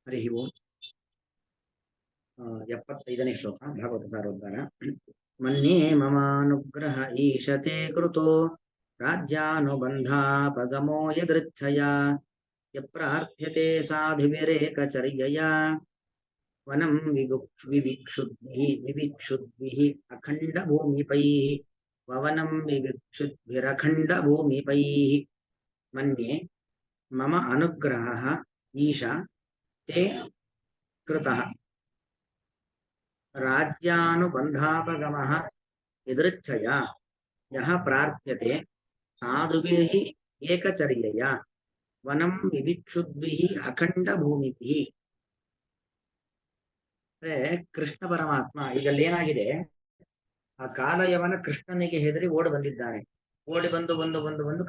ಹರಿ ಓಂ. 75ನೇ ಶ್ಲೋಕ ಭಾಗವತ ಸಾರೋದ್ಧಾರ. ಮನ್ಯೇ ಮಮಾನುಗ್ರಹ ಈಶತೆ ಕೃತೋ ರಾಜ್ಯಾನುಬಂಧಾಪಗಮೋ ಯದೃಚ್ಛಯ ಯಪ್ರಾರ್ಥ್ಯತೆ ಸಾಧುವಿರೇಕಚರ್ಯಯ ವನಂ ವಿವಿಕ್ಷುದ್ಭಿಃ ಅಖಂಡ ಭೂಮಿಪೈಃ ವವನಂ ವಿವಿಕ್ಷುದ್ಭಿರಖಂಡ ಭೂಮಿಪೈಃ. ಮನ್ಯೇ ಮಮ ಅನುಗ್ರಹಃ ಈಶಾ ತೇ ಕೃತಃ ರಾಜ್ಯಾನುಬಂಧಾಪಗಮಃ ಯದೃಚ್ಛಯ ಯಃ ಪ್ರಾರ್ಥ್ಯತೆ ಸಾಧುಭಿಃ ಏಕಚರ್ಯಯ ವನಂ ವಿವಿಕ್ಷುದ್ಭಿಃ ಅಖಂಡ ಭೂಮಿಭಿಃ. ಅಂದ್ರೆ ಕೃಷ್ಣ ಪರಮಾತ್ಮ ಈಗಲ್ಲಿ ಏನಾಗಿದೆ, ಆ ಕಾಲಯವನ ಕೃಷ್ಣನಿಗೆ ಹೆದರಿ ಓಡಿ ಬಂದಿದ್ದಾನೆ. ಓಡಿ ಬಂದು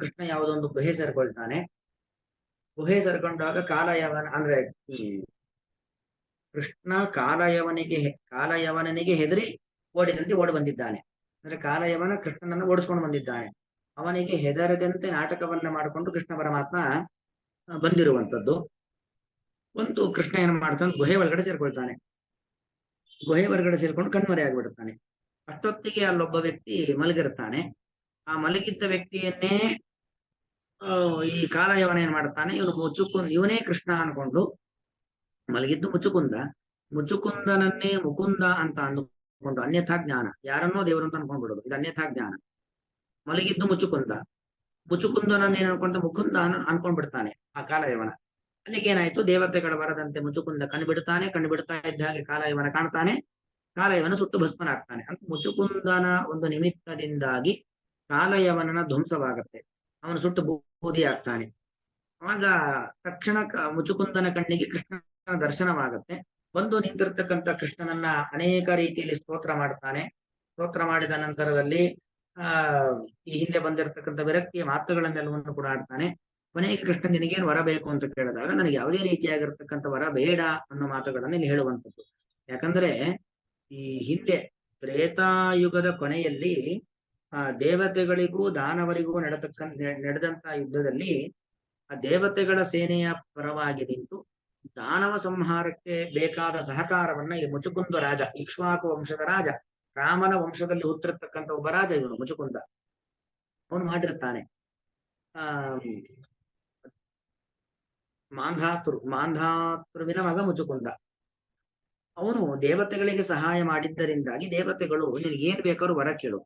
ಕೃಷ್ಣ ಯಾವುದೋ ಒಂದು ಗುಹೆ ಸೇರ್ಕೊಳ್ತಾನೆ. ಗುಹೆ ಸೇರ್ಕೊಂಡಾಗ ಕಾಲಯವನ ಅಂದ್ರೆ ಕೃಷ್ಣ ಕಾಲಯವನಿಗೆ ಹೆದರಿ ಓಡಿ ಬಂದಿದ್ದಾನೆ. ಅಂದ್ರೆ ಕಾಲಯವನ ಕೃಷ್ಣನನ್ನು ಓಡಿಸ್ಕೊಂಡು ಬಂದಿದ್ದಾನೆ. ಅವನಿಗೆ ಹೆದರದಂತೆ ನಾಟಕವನ್ನ ಮಾಡಿಕೊಂಡು ಕೃಷ್ಣ ಪರಮಾತ್ಮ ಬಂದಿರುವಂತದ್ದು. ಒಂದು ಕೃಷ್ಣ ಏನ್ ಮಾಡ್ತಾನೆ, ಗುಹೆ ಒಳಗಡೆ ಸೇರ್ಕೊಳ್ತಾನೆ. ಗುಹೆ ಹೊರಗಡೆ ಸೇರ್ಕೊಂಡು ಕಣ್ಮರೆ ಆಗ್ಬಿಡುತ್ತಾನೆ. ಅಷ್ಟೊತ್ತಿಗೆ ಅಲ್ಲೊಬ್ಬ ವ್ಯಕ್ತಿ ಮಲಗಿರ್ತಾನೆ. ಆ ಮಲಗಿದ್ದ ವ್ಯಕ್ತಿಯನ್ನೇ ಈ ಕಾಲಯವನ ಏನ್ ಮಾಡ್ತಾನೆ, ಇವನೇ ಕೃಷ್ಣ ಅನ್ಕೊಂಡು ಮಲಗಿದ್ದು ಮುಚುಕುಂದನನ್ನೇ ಮುಕುಂದ ಅಂತ ಅಂದುಕೊಂಡು ಅನ್ಯಥಾ ಜ್ಞಾನ, ಯಾರನ್ನೋ ದೇವರು ಅಂತ ಅನ್ಕೊಂಡ್ಬಿಡೋದು, ಇದು ಅನ್ಯಥಾ ಜ್ಞಾನ. ಮಲಗಿದ್ದು ಮುಚುಕುಂದನನ್ನೇನು ಅನ್ಕೊಂಡ ಮುಕುಂದ ಅನ್ಕೊಂಡ್ಬಿಡ್ತಾನೆ ಆ ಕಾಲಯವನ. ಅಲ್ಲಿಗೆ ಏನಾಯ್ತು, ದೇವತೆಗಳ ವರದಂತೆ ಮುಚುಕುಂದ ಕಣ್ಬಿಡ್ತಾ ಇದ್ದ ಹಾಗೆ ಕಾಲಯವನ ಕಾಣ್ತಾನೆ. ಕಾಲಯವನ ಸುಟ್ಟು ಭಸ್ಮನಾಗ್ತಾನೆ. ಅಂತ ಮುಚುಕುಂದನ ಒಂದು ನಿಮಿತ್ತದಿಂದಾಗಿ ಕಾಲಯವನನ ಧ್ವಂಸವಾಗುತ್ತೆ. ಅವನು ಸುಟ್ಟು ಬೂದಿ ಆಗ್ತಾನೆ. ಆಗ ತಕ್ಷಣ ಮುಚುಕುಂದನ ಕಣ್ಣಿಗೆ ಕೃಷ್ಣನ ದರ್ಶನವಾಗುತ್ತೆ. ಬಂದು ನಿಂತಿರ್ತಕ್ಕಂಥ ಕೃಷ್ಣನನ್ನ ಅನೇಕ ರೀತಿಯಲ್ಲಿ ಸ್ತೋತ್ರ ಮಾಡ್ತಾನೆ. ಸ್ತೋತ್ರ ಮಾಡಿದ ನಂತರದಲ್ಲಿ ಈ ಹಿಂದೆ ಬಂದಿರತಕ್ಕಂಥ ವಿರಕ್ತಿಯ ಮಾತುಗಳನ್ನೆಲ್ಲವನ್ನು ಕೂಡ ಆಡ್ತಾನೆ. ಕೊನೆಗೆ ಕೃಷ್ಣ ನಿನಗೇನು ವರ ಬೇಕು ಅಂತ ಕೇಳಿದಾಗ ನನಗೆ ಯಾವುದೇ ರೀತಿಯಾಗಿರ್ತಕ್ಕಂಥ ವರ ಬೇಡ ಅನ್ನೋ ಮಾತುಗಳನ್ನು ಇಲ್ಲಿ ಹೇಳುವಂಥದ್ದು. ಯಾಕಂದ್ರೆ ಈ ಹಿಂದೆ ತ್ರೇತಾಯುಗದ ಕೊನೆಯಲ್ಲಿ ದೇವತೆಗಳಿಗೂ ದಾನವರಿಗೂ ನಡೆದಂತ ಯುದ್ಧದಲ್ಲಿ ಆ ದೇವತೆಗಳ ಸೇನೆಯ ಪರವಾಗಿ ನಿಂತು ದಾನವ ಸಂಹಾರಕ್ಕೆ ಬೇಕಾದ ಸಹಕಾರವನ್ನ ಈ ಮುಚುಕುಂದ ರಾಜ, ಇಕ್ಷ್ವಾಕು ವಂಶದ ರಾಜ, ರಾಮನ ವಂಶದಲ್ಲಿ ಹುಟ್ಟಿರ್ತಕ್ಕಂಥ ಒಬ್ಬ ರಾಜ ಇವನು ಮುಚುಕುಂದ, ಅವನು ಮಾಡಿರ್ತಾನೆ. ಮಾಂಧಾತೃವಿನ ಮಗ ಮುಚುಕುಂದ. ಅವನು ದೇವತೆಗಳಿಗೆ ಸಹಾಯ ಮಾಡಿದ್ದರಿಂದಾಗಿ ದೇವತೆಗಳು ನಿನಗೇನ್ ಬೇಕಾದ್ರೂ ವರ ಕೇಳು,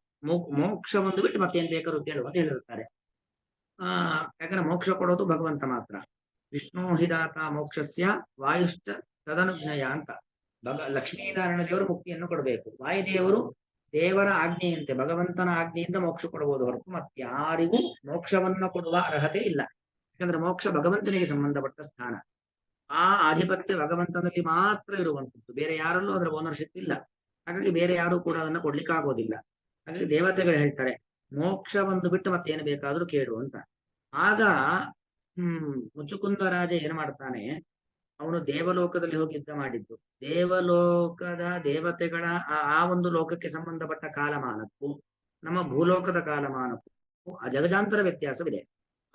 ಮೋಕ್ಷ ಒಂದು ಬಿಟ್ಟು ಮತ್ತೇನ್ ಬೇಕಾದ್ರೂ ಕೇಳು ಅಂತ ಹೇಳಿರ್ತಾರೆ. ಯಾಕಂದ್ರೆ ಮೋಕ್ಷ ಕೊಡೋದು ಭಗವಂತ ಮಾತ್ರ. ವಿಷ್ಣು ಹಿದಾತ ಮೋಕ್ಷಸ್ಯ ವಾಯುಶ್ಚ ತದನುಜ್ಞಯ ಅಂತ. ಲಕ್ಷ್ಮೀನಾರಾಯಣ ದೇವರು ಮುಕ್ತಿಯನ್ನು ಕೊಡಬೇಕು. ವಾಯುದೇವರು ದೇವರ ಆಜ್ಞೆಯಂತೆ ಭಗವಂತನ ಆಜ್ಞೆಯಿಂದ ಮೋಕ್ಷ ಕೊಡಬಹುದು ಹೊರತು ಮತ್ತಾರಿಗೂ ಮೋಕ್ಷವನ್ನ ಕೊಡುವ ಅರ್ಹತೆ ಇಲ್ಲ. ಯಾಕಂದ್ರೆ ಮೋಕ್ಷ ಭಗವಂತನಿಗೆ ಸಂಬಂಧಪಟ್ಟ ಸ್ಥಾನ. ಆ ಆಧಿಪತ್ಯ ಭಗವಂತನಲ್ಲಿ ಮಾತ್ರ ಇರುವಂತದ್ದು, ಬೇರೆ ಯಾರಲ್ಲೂ ಅದರ ಓನರ್ಶಿಪ್ ಇಲ್ಲ. ಹಾಗಾಗಿ ಬೇರೆ ಯಾರು ಕೂಡ ಅದನ್ನ ಕೊಡ್ಲಿಕ್ಕೆ ಆಗೋದಿಲ್ಲ. ಹಾಗಾಗಿ ದೇವತೆಗಳು ಹೇಳ್ತಾರೆ ಮೋಕ್ಷ ಒಂದು ಬಿಟ್ಟು ಮತ್ತೇನು ಬೇಕಾದ್ರೂ ಕೇಳು ಅಂತ. ಆಗ ಮುಚುಕುಂದ ರಾಜ ಏನ್ ಮಾಡ್ತಾನೆ, ಅವನು ದೇವಲೋಕದಲ್ಲಿ ಹೋಗಿ ಯುದ್ಧ ಮಾಡಿದ್ದು. ದೇವಲೋಕದ ದೇವತೆಗಳ ಆ ಒಂದು ಲೋಕಕ್ಕೆ ಸಂಬಂಧಪಟ್ಟ ಕಾಲಮಾನಕ್ಕೂ ನಮ್ಮ ಭೂಲೋಕದ ಕಾಲಮಾನಕ್ಕೂ ಅಜಗಜಾಂತರ ವ್ಯತ್ಯಾಸವಿದೆ.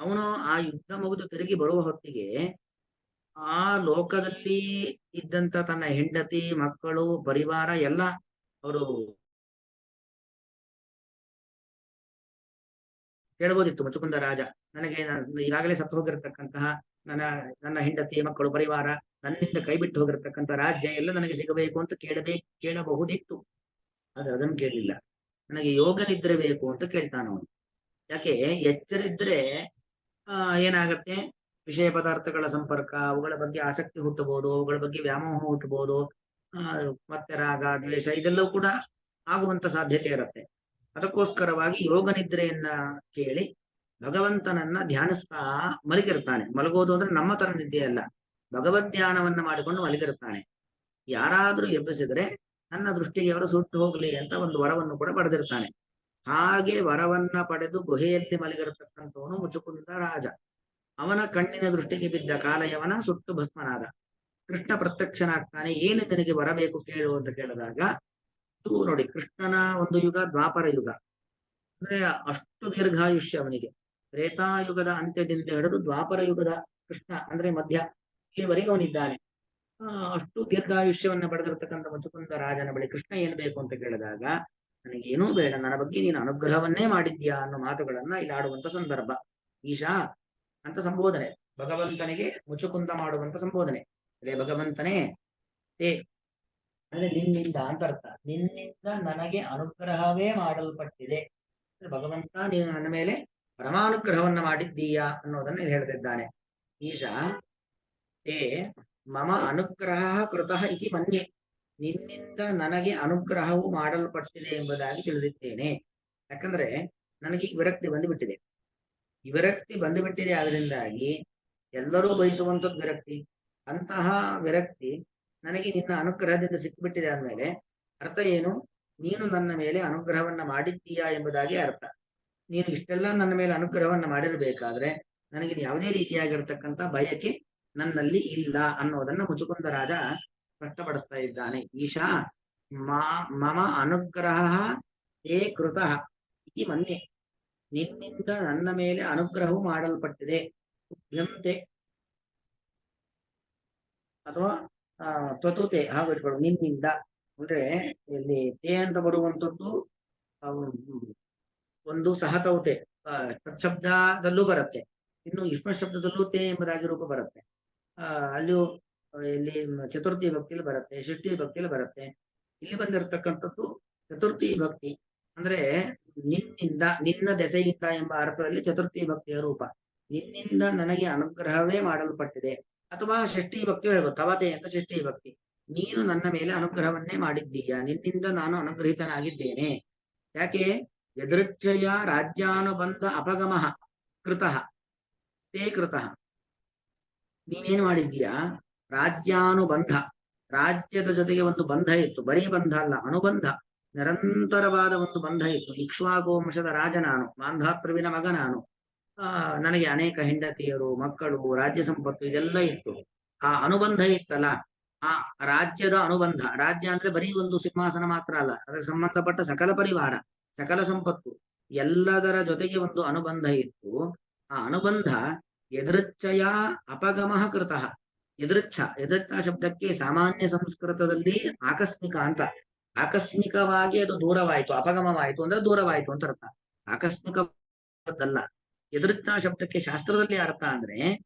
ಅವನು ಆ ಯುದ್ಧ ಮುಗಿದು ತಿರುಗಿ ಬರುವ ಹೊತ್ತಿಗೆ ಆ ಲೋಕದಲ್ಲಿ ಇದ್ದಂತ ತನ್ನ ಹೆಂಡತಿ, ಮಕ್ಕಳು, ಪರಿವಾರ ಎಲ್ಲ ಅವರು ಹೇಳ್ಬೋದಿತ್ತು. ಮುಚುಕುಂದ ರಾಜ, ನನಗೆ ಈಗಾಗಲೇ ಸತ್ತು ಹೋಗಿರತಕ್ಕಂತಹ ನನ್ನ ಹೆಂಡತಿ, ಮಕ್ಕಳು, ಪರಿವಾರ, ನನ್ನಿಂದ ಕೈ ಬಿಟ್ಟು ಹೋಗಿರತಕ್ಕಂಥ ರಾಜ್ಯ ಎಲ್ಲ ನನಗೆ ಸಿಗಬೇಕು ಅಂತ ಕೇಳಬಹುದಿತ್ತು. ಆದ್ರೆ ಅದನ್ನು ಕೇಳಲಿಲ್ಲ. ನನಗೆ ಯೋಗ ನಿದ್ರೆ ಬೇಕು ಅಂತ ಕೇಳ್ತಾನವನು. ಯಾಕೆ, ಎಚ್ಚರಿದ್ರೆ ಏನಾಗತ್ತೆ, ವಿಷಯ ಪದಾರ್ಥಗಳ ಸಂಪರ್ಕ, ಅವುಗಳ ಬಗ್ಗೆ ಆಸಕ್ತಿ ಹುಟ್ಟಬಹುದು, ಅವುಗಳ ಬಗ್ಗೆ ವ್ಯಾಮೋಹ ಹುಟ್ಟಬಹುದು, ಮತ್ತೆ ರಾಗ, ದ್ವೇಷ ಇದೆಲ್ಲವೂ ಕೂಡ ಆಗುವಂತ ಸಾಧ್ಯತೆ ಇರುತ್ತೆ. ಅದಕ್ಕೋಸ್ಕರವಾಗಿ ಯೋಗ ನಿದ್ರೆಯನ್ನ ಕೇಳಿ ಭಗವಂತನನ್ನ ಧ್ಯಾನಿಸ್ತಾ ಮಲಗಿರ್ತಾನೆ. ಮಲಗೋದು ಅಂದ್ರೆ ನಮ್ಮ ತರ ನಿದ್ದೆ ಅಲ್ಲ, ಭಗವದ್ ಧ್ಯಾನವನ್ನ ಮಾಡಿಕೊಂಡು ಮಲಗಿರ್ತಾನೆ. ಯಾರಾದ್ರೂ ಎಬ್ಬಿಸಿದ್ರೆ ನನ್ನ ದೃಷ್ಟಿಗೆ ಅವರು ಸುಟ್ಟು ಹೋಗ್ಲಿ ಅಂತ ಒಂದು ವರವನ್ನು ಕೂಡ ಪಡೆದಿರ್ತಾನೆ. ಹಾಗೆ ವರವನ್ನ ಪಡೆದು ಗುಹೆಯಲ್ಲಿ ಮಲಗಿರತಕ್ಕಂಥವನು ಮುಚುಕುಂದ ರಾಜ. ಅವನ ಕಣ್ಣಿನ ದೃಷ್ಟಿಗೆ ಬಿದ್ದ ಕಾಲಯವನ ಸುಟ್ಟು ಭಸ್ಮನಾದ. ಕೃಷ್ಣ ಪ್ರತ್ಯಕ್ಷನಾಗ್ತಾನೆ. ಏನು ನಿನಗೆ ಬರಬೇಕು ಕೇಳು ಅಂತ ಕೇಳಿದಾಗ ನೋಡಿ, ಕೃಷ್ಣನ ಒಂದು ಯುಗ ದ್ವಾಪರ ಯುಗ, ಅಂದ್ರೆ ಅಷ್ಟು ದೀರ್ಘಾಯುಷ್ಯ ಅವನಿಗೆ. ತ್ರೇತಾಯುಗದ ಅಂತ್ಯದಿಂದ ಹಿಡಿದು ದ್ವಾಪರ ಯುಗದ ಕೃಷ್ಣ ಅಂದ್ರೆ ಮಧ್ಯ ಇಲ್ಲಿವರೆಗೆ ಅವನಿದ್ದಾನೆ. ಅಷ್ಟು ದೀರ್ಘಾಯುಷ್ಯವನ್ನ ಪಡೆದಿರತಕ್ಕಂಥ ಮುಚುಕುಂದ ರಾಜನ ಬಳಿ ಕೃಷ್ಣ ಏನ್ ಬೇಕು ಅಂತ ಕೇಳಿದಾಗ ನನಗೇನೂ ಬೇಡ, ನನ್ನ ಬಗ್ಗೆ ನೀನು ಅನುಗ್ರಹವನ್ನೇ ಮಾಡಿದ್ಯಾ ಅನ್ನೋ ಮಾತುಗಳನ್ನ ಇಲ್ಲಿ ಆಡುವಂತ ಸಂದರ್ಭ. ಈಶಾ ಅಂತ ಸಂಬೋಧನೆ, ಭಗವಂತನಿಗೆ ಮುಚುಕುಂದ ಮಾಡುವಂತ ಸಂಬೋಧನೆ. ಅದೇ ಭಗವಂತನೇ ಏ ಅಂದ್ರೆ ನಿನ್ನಿಂದ ಅಂತ ಅರ್ಥ, ನಿನ್ನಿಂದ ನನಗೆ ಅನುಗ್ರಹವೇ ಮಾಡಲ್ಪಟ್ಟಿದೆ. ಭಗವಂತ ನೀನು ನನ್ನ ಮೇಲೆ ಪರಮಾನುಗ್ರಹವನ್ನ ಮಾಡಿದ್ದೀಯಾ ಅನ್ನೋದನ್ನ ಹೇಳ್ತಿದ್ದಾನೆ. ಈಶಾ ಏ ಮಮ ಅನುಗ್ರಹ ಕೃತಃ ಇತಿ ಮನ್ಯೆ, ನಿನ್ನಿಂದ ನನಗೆ ಅನುಗ್ರಹವು ಮಾಡಲ್ಪಟ್ಟಿದೆ ಎಂಬುದಾಗಿ ತಿಳಿದಿದ್ದೇನೆ. ಯಾಕಂದ್ರೆ ನನಗೆ ಈ ವಿರಕ್ತಿ ಬಂದುಬಿಟ್ಟಿದೆ. ಈ ವಿರಕ್ತಿ ಬಂದುಬಿಟ್ಟಿದೆ, ಆದ್ರಿಂದಾಗಿ ಎಲ್ಲರೂ ಬಯಸುವಂಥದ್ದು ವಿರಕ್ತಿ. ಅಂತಹ ವಿರಕ್ತಿ ನನಗೆ ನಿನ್ನ ಅನುಗ್ರಹದಿಂದ ಸಿಕ್ಕಿಬಿಟ್ಟಿದೆ ಅಂದಮೇಲೆ ಅರ್ಥ ಏನು? ನೀನು ನನ್ನ ಮೇಲೆ ಅನುಗ್ರಹವನ್ನ ಮಾಡಿದ್ದೀಯಾ ಎಂಬುದಾಗಿ ಅರ್ಥ. ನೀನು ಇಷ್ಟೆಲ್ಲ ನನ್ನ ಮೇಲೆ ಅನುಗ್ರಹವನ್ನ ಮಾಡಿರಬೇಕಾದ್ರೆ ನನಗೆ ಯಾವುದೇ ರೀತಿಯಾಗಿರ್ತಕ್ಕಂಥ ಬಯಕೆ ನನ್ನಲ್ಲಿ ಇಲ್ಲ ಅನ್ನೋದನ್ನ ಮುಚುಕುಂದ ರಾಜ ಸ್ಪಷ್ಟಪಡಿಸ್ತಾ ಇದ್ದಾನೆ. ಈಶಾ ಮಮ ಅನುಗ್ರಹ ಏ ಕೃತಃ ಇತಿ ಮನ್ಯೆ, ನಿನ್ನಿಂದ ನನ್ನ ಮೇಲೆ ಅನುಗ್ರಹವು ಮಾಡಲ್ಪಟ್ಟಿದೆ. ಉಭ್ಯಂತೆ ಅಥವಾ ತ್ವತುತೆ ಹಾಗೆ ಇಟ್ಕೊಳ್ಳು, ನಿನ್ನಿಂದ ಅಂದ್ರೆ ಇಲ್ಲಿ ತೇ ಅಂತ ಬರುವಂಥದ್ದು ಒಂದು ಸಹತೌತೆ ಶಬ್ದದಲ್ಲೂ ಬರುತ್ತೆ, ಇನ್ನು ಯುಷ್ಮ ಶಬ್ದದಲ್ಲೂ ತೇ ಎಂಬುದಾಗಿ ರೂಪ ಬರುತ್ತೆ. ಅಲ್ಲಿಯೂ ಇಲ್ಲಿ ಚತುರ್ಥಿ ಭಕ್ತಿಯಲ್ಲಿ ಬರುತ್ತೆ, ಷಷ್ಠಿ ಭಕ್ತಿಯಲ್ಲಿ ಬರುತ್ತೆ. ಇಲ್ಲಿ ಬಂದಿರತಕ್ಕಂಥದ್ದು ಚತುರ್ಥಿ ಭಕ್ತಿ ಅಂದ್ರೆ ನಿನ್ನಿಂದ, ನಿನ್ನ ದೆಸೆಯಿಂದ ಎಂಬ ಅರ್ಥದಲ್ಲಿ ಚತುರ್ಥಿ ಭಕ್ತಿಯ ರೂಪ. ನಿನ್ನಿಂದ ನನಗೆ ಅನುಗ್ರಹವೇ ಮಾಡಲ್ಪಟ್ಟಿದೆ. ಅಥವಾ ಷಷ್ಠಿ ಭಕ್ತಿ ಹೇಳ್ಬೋದು, ತವತೆ ಅಂತ ಷಷ್ಠಿ ಭಕ್ತಿ. ನೀನು ನನ್ನ ಮೇಲೆ ಅನುಗ್ರಹವನ್ನೇ ಮಾಡಿದ್ದೀಯ, ನಿನ್ನಿಂದ ನಾನು ಅನುಗ್ರಹಿತನಾಗಿದ್ದೇನೆ. ಯಾಕೆ? ಯದೃಚ್ಛಯ ರಾಜ್ಯಾನುಬಂಧ ಅಪಗಮಃ ಕೃತಃ ತೇ ಕೃತಃ, ನೀನೇನು ಮಾಡಿದ್ದೀಯಾ? ರಾಜ್ಯಾನುಬಂಧ, ರಾಜ್ಯದ ಜೊತೆಗೆ ಒಂದು ಬಂಧ ಇತ್ತು, ಬರೀ ಬಂಧ ಅಲ್ಲ, ಅನುಬಂಧ, ನಿರಂತರವಾದ ಒಂದು ಬಂಧ ಇತ್ತು. ಇಕ್ಷ್ವಾಕುವಂಶದ ರಾಜ ನಾನು, ಮಾಂಧಾತೃವಿನ ಮಗ ನಾನು. ನನಗೆ ಅನೇಕ ಹೆಂಡತಿಯರು, ಮಕ್ಕಳು, ರಾಜ್ಯ ಸಂಪತ್ತು ಇದೆಲ್ಲ ಇತ್ತು. ಆ ಅನುಬಂಧ ಇತ್ತಲ್ಲ, ಆ ರಾಜ್ಯದ ಅನುಬಂಧ, ರಾಜ್ಯ ಅಂದ್ರೆ ಬರೀ ಒಂದು ಸಿಂಹಾಸನ ಮಾತ್ರ ಅಲ್ಲ, ಅದಕ್ಕೆ ಸಂಬಂಧಪಟ್ಟ ಸಕಲ ಪರಿವಾರ, ಸಕಲ ಸಂಪತ್ತು ಎಲ್ಲದರ ಜೊತೆಗೆ ಒಂದು ಅನುಬಂಧ ಇತ್ತು. ಆ ಅನುಬಂಧ ಯದೃಚ್ಛಯ ಅಪಗಮಃ ಕೃತಃ. ಯದೃಚ್ಛ ಶಬ್ದಕ್ಕೆ ಸಾಮಾನ್ಯ ಸಂಸ್ಕೃತದಲ್ಲಿ ಆಕಸ್ಮಿಕ ಅಂತ, ಆಕಸ್ಮಿಕವಾಗಿ ಅದು ದೂರವಾಯಿತು, ಅಪಗಮವಾಯಿತು ಅಂದ್ರೆ ದೂರವಾಯಿತು ಅಂತ ಅರ್ಥ. ಆಕಸ್ಮಿಕವಲ್ಲ. ಯದೃಚ್ಛ ಶಬ್ದಕ್ಕೆ ಶಾಸ್ತ್ರದಲ್ಲಿ ಅರ್ಥ ಅಂದ್ರೆ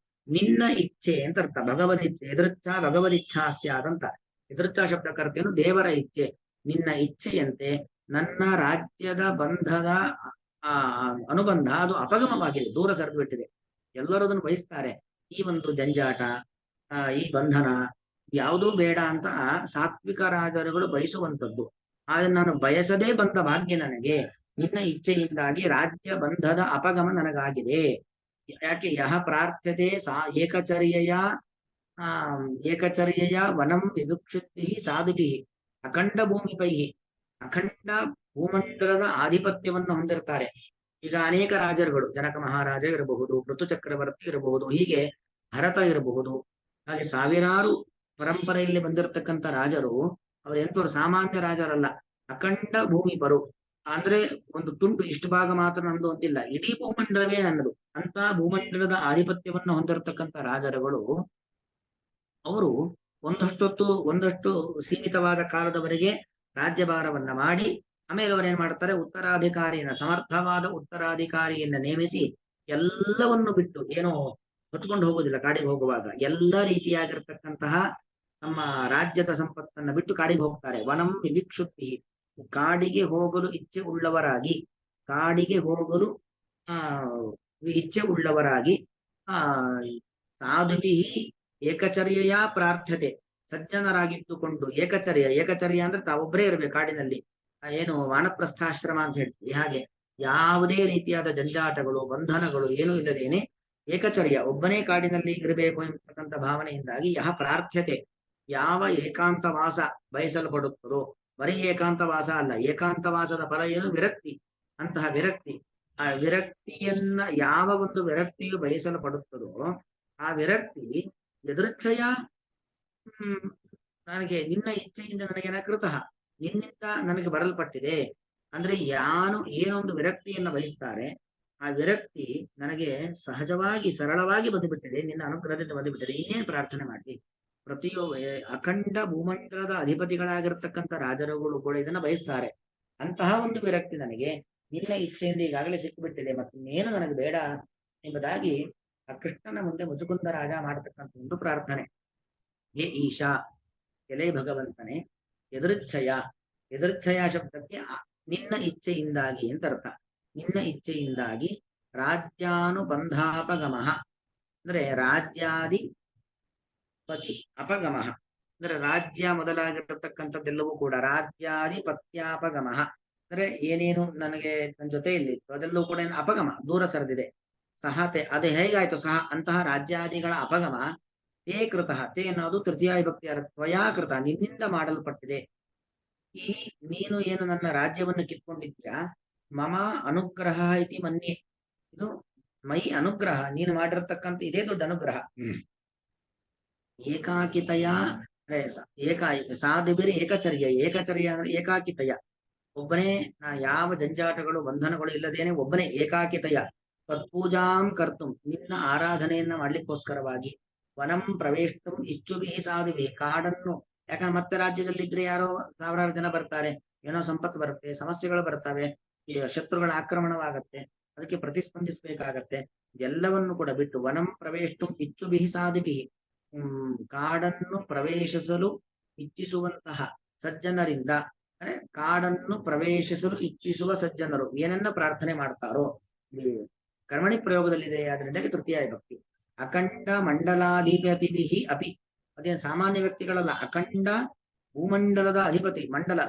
ನಿನ್ನ ಇಚ್ಛೆ ಅಂತ ಅರ್ಥ, ಭಗವದ್ ಇಚ್ಛೆ. ಯದೃಚ್ಛ ಭಗವದಿಚ್ಛಾ ಸ್ಯಾದಂತ. ಯದೃಚ್ಛ ಶಬ್ದಕ್ಕೆ ಅರ್ಥ ಏನು? ದೇವರ ಇಚ್ಛೆ. ನಿನ್ನ ಇಚ್ಛೆಯಂತೆ ನನ್ನ ರಾಜ್ಯದ ಬಂಧದ ಅನುಬಂಧ ಅದು ಅಪಗಮವಾಗಿದೆ, ದೂರ ಸರಿದುಬಿಟ್ಟಿದೆ. ಎಲ್ಲರೂ ಅದನ್ನು ಬಯಸ್ತಾರೆ. ಈ ಒಂದು ಜಂಜಾಟ, ಈ ಬಂಧನ ಯಾವುದೂ ಬೇಡ ಅಂತ ಸಾತ್ವಿಕ ರಾಜರುಗಳು ಬಯಸುವಂಥದ್ದು. ಆದ್ರೆ ನಾನು ಬಯಸದೇ ಬಂದ ಭಾಗ್ಯ ನನಗೆ, ನಿನ್ನ ಇಚ್ಛೆಯಿಂದಾಗಿ ರಾಜ್ಯ ಬಂಧದ ಅಪಗಮ ನನಗಾಗಿದೆ. ಯಾಕೆ? ಯಹ ಪ್ರಾರ್ಥ್ಯತೆ ಸಾ ಏಕಚರ್ಯಯ ವನಂ ವಿವಿಕ್ಷುದ್ಭಿ ಸಾಧುಭಿ ಅಖಂಡ ಭೂಮಿಪೈ, ಅಖಂಡ ಭೂಮಂಡಲದ ಆಧಿಪತ್ಯವನ್ನು ಹೊಂದಿರ್ತಾರೆ. ಈಗ ಅನೇಕ ರಾಜರುಗಳು, ಜನಕ ಮಹಾರಾಜ ಇರಬಹುದು, ಋತು ಚಕ್ರವರ್ತಿ ಇರಬಹುದು, ಹೀಗೆ ಭರತ ಇರಬಹುದು, ಹಾಗೆ ಸಾವಿರಾರು ಪರಂಪರೆಯಲ್ಲಿ ಬಂದಿರತಕ್ಕಂಥ ರಾಜರು ಅವರು ಎಂತವರು ಸಾಮಾನ್ಯ ರಾಜರಲ್ಲ, ಅಖಂಡ ಭೂಮಿಪರು. ಅಂದ್ರೆ ಒಂದು ತುಂಡು ಇಷ್ಟು ಭಾಗ ಮಾತ್ರ ನನ್ನದು ಅಂತಿಲ್ಲ, ಇಡೀ ಭೂಮಂಡಲವೇ ನನ್ನದು ಅಂತ ಭೂಮಂಡಲದ ಆಧಿಪತ್ಯವನ್ನು ಹೊಂದಿರತಕ್ಕಂಥ ರಾಜರುಗಳು ಅವರು ಒಂದಷ್ಟು ಸೀಮಿತವಾದ ಕಾಲದವರೆಗೆ ರಾಜ್ಯಭಾರವನ್ನ ಮಾಡಿ ಆಮೇಲೆ ಅವರೇನ್ ಮಾಡ್ತಾರೆ, ಉತ್ತರಾಧಿಕಾರಿಯನ್ನ, ಸಮರ್ಥವಾದ ಉತ್ತರಾಧಿಕಾರಿಯನ್ನ ನೇಮಿಸಿ ಎಲ್ಲವನ್ನು ಬಿಟ್ಟು, ಏನೋ ಹೊತ್ಕೊಂಡು ಹೋಗೋದಿಲ್ಲ ಕಾಡಿಗೆ ಹೋಗುವಾಗ, ಎಲ್ಲ ರೀತಿಯಾಗಿರ್ತಕ್ಕಂತಹ ನಮ್ಮ ರಾಜ್ಯದ ಸಂಪತ್ತನ್ನ ಬಿಟ್ಟು ಕಾಡಿಗೆ ಹೋಗ್ತಾರೆ. ವನಂ ವಿವಿಕ್ಷುದ್ಭಿ, ಕಾಡಿಗೆ ಹೋಗಲು ಇಚ್ಛೆ ಉಳ್ಳವರಾಗಿ, ಕಾಡಿಗೆ ಹೋಗಲು ಇಚ್ಛೆ ಉಳ್ಳವರಾಗಿ, ಸಾಧುಭಿ ಏಕಚರ್ಯೆಯ ಪ್ರಾರ್ಥ್ಯತೆ, ಸಜ್ಜನರಾಗಿದ್ದುಕೊಂಡು ಏಕಚರ್ಯ ಅಂದ್ರೆ ತಾವೊಬ್ಬರೇ ಇರಬೇಕು ಕಾಡಿನಲ್ಲಿ, ಏನು ವಾನಪ್ರಸ್ಥಾಶ್ರಮ ಅಂತ ಹೇಳ್ತೀವಿ ಹಾಗೆ, ಯಾವುದೇ ರೀತಿಯಾದ ಜಂಜಾಟಗಳು ಬಂಧನಗಳು ಏನೂ ಇಲ್ಲದೇನೆ ಏಕಚರ್ಯ, ಒಬ್ಬನೇ ಕಾಡಿನಲ್ಲಿ ಇರಬೇಕು ಎಂಬತಕ್ಕಂಥ ಭಾವನೆಯಿಂದಾಗಿ ಯಹ ಪ್ರಾರ್ಥ್ಯತೆ, ಯಾವ ಏಕಾಂತವಾಸ ಬಯಸಲ್ಪಡುತ್ತದೋ, ಬರೀ ಏಕಾಂತವಾಸ ಅಲ್ಲ, ಏಕಾಂತವಾಸದ ಫಲ ಏನು? ವಿರಕ್ತಿ. ಅಂತಹ ವಿರಕ್ತಿ, ಆ ವಿರಕ್ತಿಯನ್ನ ಯಾವ ಒಂದು ವಿರಕ್ತಿಯು ಬಯಸಲ್ಪಡುತ್ತದೋ ಆ ವಿರಕ್ತಿ ಯದೃಚ್ಛಯ ನನಗೆ ನಿನ್ನ ಇಚ್ಛೆಯಿಂದ ನನಗೇನ ಕೃತಃ, ನಿನ್ನಿಂದ ನನಗೆ ಬರಲ್ಪಟ್ಟಿದೆ. ಅಂದ್ರೆ ಏನೊಂದು ವಿರಕ್ತಿಯನ್ನ ಬಯಸ್ತಾರೆ ಆ ವಿರಕ್ತಿ ನನಗೆ ಸಹಜವಾಗಿ ಸರಳವಾಗಿ ಬಂದುಬಿಟ್ಟಿದೆ, ನಿನ್ನ ಅನುಗ್ರಹದಿಂದ ಬಂದುಬಿಟ್ಟಿದೆ, ಇನ್ನೇನು ಪ್ರಾರ್ಥನೆ ಮಾಡಿ. ಅಖಂಡ ಭೂಮಂಡಲದ ಅಧಿಪತಿಗಳಾಗಿರ್ತಕ್ಕಂಥ ರಾಜರುಗಳು ಕೂಡ ಇದನ್ನ ಬಯಸ್ತಾರೆ. ಅಂತಹ ಒಂದು ವಿರಕ್ತಿ ನನಗೆ ನಿನ್ನ ಇಚ್ಛೆಯಿಂದ ಈಗಾಗಲೇ ಸಿಕ್ಕಿಬಿಟ್ಟಿದೆ, ಮತ್ತಿನ್ನೇನು ನನಗೆ ಬೇಡ ಎಂಬುದಾಗಿ ಆ ಕೃಷ್ಣನ ಮುಂದೆ ಮುಚುಕುಂದ ರಾಜ ಮಾಡತಕ್ಕಂಥ ಒಂದು ಪ್ರಾರ್ಥನೆ. ಹೇ ಈಶಾ, ಎಲೆ ಭಗವಂತನೇ, ಎದೃಚ್ಛಯ ಶಬ್ದಕ್ಕೆ ನಿನ್ನ ಇಚ್ಛೆಯಿಂದಾಗಿ ಅಂತ ಅರ್ಥ. ನಿನ್ನ ಇಚ್ಛೆಯಿಂದಾಗಿ ರಾಜ್ಯಾನುಬಂಧಾಪಗಮ ಅಂದ್ರೆ ರಾಜ್ಯಾಧಿಪತಿ ಅಪಗಮ ಅಂದ್ರೆ ರಾಜ್ಯ ಮೊದಲಾಗಿರತಕ್ಕಂಥದ್ದೆಲ್ಲವೂ ಕೂಡ ರಾಜ್ಯಾಧಿಪತ್ಯಾಪಗಮ ಅಂದ್ರೆ ಏನೇನು ನನಗೆ ನನ್ನ ಜೊತೆಯಲ್ಲಿತ್ತು ಅದೆಲ್ಲವೂ ಕೂಡ ಏನು ಅಪಗಮ, ದೂರ ಸರಿದಿದೆ. ಸಹತೆ ಅದೇ ಹೇಗಾಯ್ತು ಸಹ ಅಂತಹ ರಾಜ್ಯಾದಿಗಳ ಅಪಗಮ ತೇ ಕೃತಃ, ತೇ ಅನ್ನೋದು ತೃತೀಯ ವಿಭಕ್ತಿ ತ್ವಯಾ ಕೃತ, ನಿನ್ನಿಂದ ಮಾಡಲ್ಪಟ್ಟಿದೆ. ಈ ನೀನು ಏನು ನನ್ನ ರಾಜ್ಯವನ್ನು ಕಿತ್ಕೊಂಡಿದ್ಯಾ, ಮಮ ಅನುಗ್ರಹ ಇತಿ ಮನ್ಯೆ, ಇದು ಮೈ ಅನುಗ್ರಹ, ನೀನು ಮಾಡಿರತಕ್ಕಂಥ ಇದೇ ದೊಡ್ಡ ಅನುಗ್ರಹ. ಏಕಾಕಿತಯ ಸಾಧುಬಿರಿ ಏಕಚರ್ಯ, ಏಕಚರ್ಯ ಅಂದ್ರೆ ಏಕಾಕಿತಯ, ಒಬ್ಬನೇ, ಯಾವ ಜಂಜಾಟಗಳು ಬಂಧನಗಳು ಇಲ್ಲದೇನೆ ಒಬ್ಬನೇ ಏಕಾಕಿತಯ. ತತ್ಪೂಜಾಂ ಕರ್ತುಂ, ನಿನ್ನ ಆರಾಧನೆಯನ್ನ ಮಾಡ್ಲಿಕ್ಕೋಸ್ಕರವಾಗಿ ವನಂ ಪ್ರವೇಶಂ ಇಚ್ಛುಭಿ ಸಾಧುಭಿ, ಕಾಡನ್ನು, ಯಾಕಂದ್ರೆ ಮತ್ತೆ ರಾಜ್ಯದಲ್ಲಿದ್ರೆ ಯಾರೋ ಸಾವಿರಾರು ಜನ ಬರ್ತಾರೆ, ಏನೋ ಸಂಪತ್ತು ಬರುತ್ತೆ, ಸಮಸ್ಯೆಗಳು ಬರ್ತವೆ, ಶತ್ರುಗಳ ಆಕ್ರಮಣವಾಗತ್ತೆ, ಅದಕ್ಕೆ ಪ್ರತಿಸ್ಪಂದಿಸಬೇಕಾಗತ್ತೆ. ಎಲ್ಲವನ್ನು ಕೂಡ ಬಿಟ್ಟು ವನಂ ಪ್ರವೇಶಂ ಇಚ್ಛುಭಿ ಸಾಧುಭಿ, ಕಾಡನ್ನು ಪ್ರವೇಶಿಸಲು ಇಚ್ಛಿಸುವಂತಹ ಸಜ್ಜನರಿಂದ, ಅಂದ್ರೆ ಕಾಡನ್ನು ಪ್ರವೇಶಿಸಲು ಇಚ್ಛಿಸುವ ಸಜ್ಜನರು ಏನನ್ನ ಪ್ರಾರ್ಥನೆ ಮಾಡ್ತಾರೋ, ಕರ್ಮಣಿ ಪ್ರಯೋಗದಲ್ಲಿದೆ, ಆದ್ರಿಂದ ತೃತೀಯ ವಿಭಕ್ತಿ. ಅಖಂಡ ಮಂಡಲಾಧಿಪತಿ ಅಪಿ, ಅದೇನು ಸಾಮಾನ್ಯ ವ್ಯಕ್ತಿಗಳಲ್ಲ, ಅಖಂಡ ಭೂಮಂಡಲದ ಅಧಿಪತಿ, ಮಂಡಲ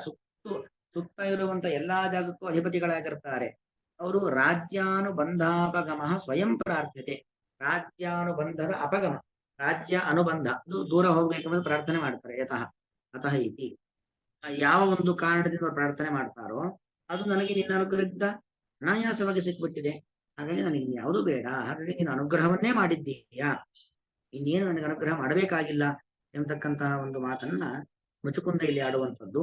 ಸುತ್ತ ಇರುವಂತ ಎಲ್ಲಾ ಜಾಗಕ್ಕೂ ಅಧಿಪತಿಗಳಾಗಿರ್ತಾರೆ ಅವರು. ರಾಜ್ಯಾನುಬಂಧಾಪಗಮ ಸ್ವಯಂ ಪ್ರಾರ್ಥ್ಯತೆ, ರಾಜ್ಯಾನುಬಂಧದ ಅಪಗಮ, ರಾಜ್ಯ ಅನುಬಂಧ ಅದು ದೂರ ಹೋಗ್ಬೇಕೆಂಬುದು ಪ್ರಾರ್ಥನೆ ಮಾಡ್ತಾರೆ. ಅತಃ ಇತಿ, ಯಾವ ಒಂದು ಕಾರಣದಿಂದ ಪ್ರಾರ್ಥನೆ ಮಾಡ್ತಾರೋ ಅದು ನನಗೆ ನಿನ್ನ ಅನುಗ್ರಹದಿಂದ ಅನಾಯಾಸವಾಗಿ ಸಿಕ್ಬಿಟ್ಟಿದೆ, ಹಾಗಾಗಿ ನನಗೆ ಯಾವುದು ಬೇಡ, ಹಾಗಾಗಿ ನೀನು ಅನುಗ್ರಹವನ್ನೇ ಮಾಡಿದ್ದೀಯಾ, ಇನ್ನೇನು ನನಗೆ ಅನುಗ್ರಹ ಮಾಡಬೇಕಾಗಿಲ್ಲ ಎಂಬತಕ್ಕಂತಹ ಒಂದು ಮಾತನ್ನ ಮುಚುಕುಂದ ಇಲ್ಲಿ ಆಡುವಂಥದ್ದು.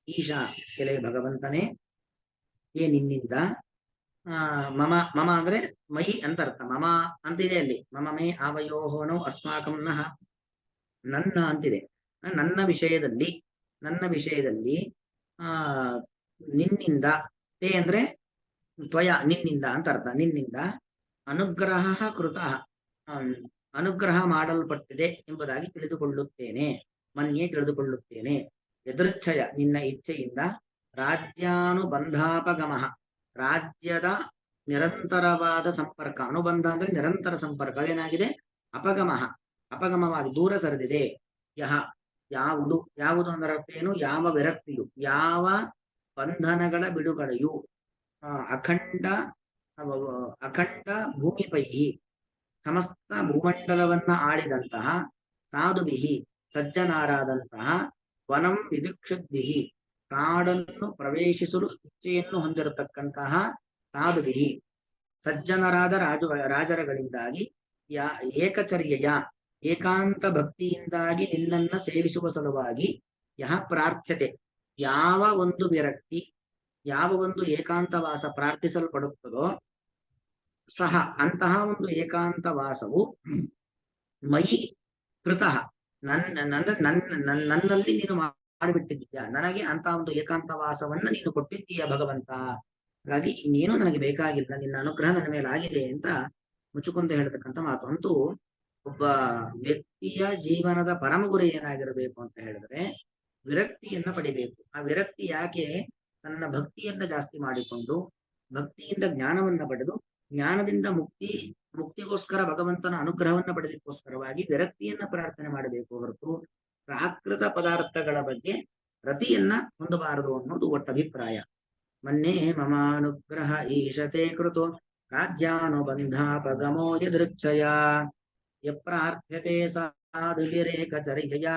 ಈಶಾ, ಕೆಲೆ ಭಗವಂತನೇ, ನಿನ್ನಿಂದ ಮಮ ಅಂದ್ರೆ ಮೈ ಅಂತ ಅರ್ಥ, ಮಮ ಅಂತಿದೆ ಅಲ್ಲಿ, ಮಮ ಮೇ ಆವಯೋಹೋನೋ ಅಸ್ಮಾಕಂ ನಃ, ನನ್ನ ಅಂತಿದೆ, ನನ್ನ ವಿಷಯದಲ್ಲಿ ನಿನ್ನಿಂದ, ತೇ ಅಂದ್ರೆ ತ್ವಯ ನಿನ್ನಿಂದ ಅಂತ ಅರ್ಥ, ನಿನ್ನಿಂದ ಅನುಗ್ರಹ ಕೃತ, ಅನುಗ್ರಹ ಮಾಡಲ್ಪಟ್ಟಿದೆ ಎಂಬುದಾಗಿ ತಿಳಿದುಕೊಳ್ಳುತ್ತೇನೆ, ಮನ್ಯೆ ತಿಳಿದುಕೊಳ್ಳುತ್ತೇನೆ. ಯದೃಚ್ಛಯ ನಿನ್ನ ಇಚ್ಛೆಯಿಂದ, ರಾಜ್ಯಾನುಬಂಧಾಪಗಮ ರಾಜ್ಯದ ನಿರಂತರವಾದ ಸಂಪರ್ಕ, ಅನುಬಂಧ ಅಂದ್ರೆ ನಿರಂತರ ಸಂಪರ್ಕ, ಅದೇನಾಗಿದೆ ಅಪಗಮವಾಗಿ ದೂರ ಸರಿದಿದೆ. ಯಾವುದು ಅಂದ್ರೆ ಏನು, ಯಾವ ವಿರಕ್ತಿಯು, ಯಾವ ಬಂಧನಗಳ ಬಿಡುಗಡೆಯು, ಅಖಂಡ ಭೂಮಿಪೈಹಿ ಸಮಸ್ತ ಭೂಮಂಡಲವನ್ನ ಆಳಿದಂತಹ ಸಾಧುಭಿಹಿ ಸಜ್ಜನಾರಾದಂತಹ, ವನಂ ವಿವಿಕ್ಷುದ್ಭಿಹಿ ಕಾಡನ್ನು ಪ್ರವೇಶಿಸಲು ಇಚ್ಛೆಯನ್ನು ಹೊಂದಿರತಕ್ಕಂತಹ ಸಾಧುಭಿಹಿ ಸಜ್ಜನರಾದ ರಾಜರುಗಳಿಂದಾಗಿ, ಏಕಚರ್ಯೆಯ ಏಕಾಂತ ಭಕ್ತಿಯಿಂದಾಗಿ ನಿನ್ನನ್ನ ಸೇವಿಸುವ ಸಲುವಾಗಿ, ಪ್ರಾರ್ಥ್ಯತೆ ಯಾವ ಒಂದು ವಿರಕ್ತಿ, ಯಾವ ಒಂದು ಏಕಾಂತವಾಸ ಪ್ರಾರ್ಥಿಸಲ್ಪಡುತ್ತದೋ ಸಹ ಅಂತಹ ಒಂದು ಏಕಾಂತವಾಸವು ಮೈ ಕೃತಃ ನನ್ನಲ್ಲಿ ನೀನು ಮಾಡಿಬಿಟ್ಟಿದ್ದೀಯಾ, ನನಗೆ ಅಂತ ಒಂದು ಏಕಾಂತವಾಸವನ್ನ ನೀನು ಕೊಟ್ಟಿದ್ದೀಯ ಭಗವಂತ, ಹಾಗಾಗಿ ಇನ್ನೇನು ನನಗೆ ಬೇಕಾಗಿಲ್ಲ, ನಿನ್ನ ಅನುಗ್ರಹ ನನ್ನ ಮೇಲೆ ಆಗಿದೆ ಅಂತ ಮುಚ್ಚುಕುಂದ ಹೇಳ್ತಕ್ಕಂಥ ಮಾತು. ಅಂತೂ ಒಬ್ಬ ವ್ಯಕ್ತಿಯ ಜೀವನದ ಪರಮ ಗುರಿ ಏನಾಗಿರಬೇಕು ಅಂತ ಹೇಳಿದ್ರೆ ವಿರಕ್ತಿಯನ್ನ ಪಡಿಬೇಕು. ಆ ವಿರಕ್ತಿ ಯಾಕೆ, ತನ್ನ ಭಕ್ತಿಯನ್ನ ಜಾಸ್ತಿ ಮಾಡಿಕೊಂಡು ಭಕ್ತಿಯಿಂದ ಜ್ಞಾನವನ್ನ ಪಡೆದು, ಜ್ಞಾನದಿಂದ ಮುಕ್ತಿಗೋಸ್ಕರ ಭಗವಂತನ ಅನುಗ್ರಹವನ್ನ ಪಡೆದಕ್ಕೋಸ್ಕರವಾಗಿ ವಿರಕ್ತಿಯನ್ನ ಪ್ರಾರ್ಥನೆ ಮಾಡಬೇಕು ಹೊರತು ಪ್ರಾಕೃತ ಪದಾರ್ಥಗಳ ಬಗ್ಗೆ ರತಿಯನ್ನ ಹೊಂದಬಾರದು ಅನ್ನೋದು ಒಟ್ಟ ಅಭಿಪ್ರಾಯ. ಮನ್ನೇ ಮಮಾನುಗ್ರಹ ಈಶತೆ ಕೃತೋ ರಾಜ್ಯಾನುಬಂಧಾಪಗಮೋ ಯದೃಚ್ಛಯ ಯಪ್ರಾರ್ಥ್ಯತೆ ಸಾಧುಭಿರೇಕಚರ್ಯಯ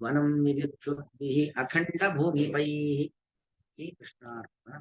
ವನಂ ವಿವಿಕ್ಷುದ್ಭಿಃ ಅಖಂಡ ಭೂಮಿಪೈಃ. ಶ್ರೀ ಕೃಷ್ಣಾರ್ಪಣ.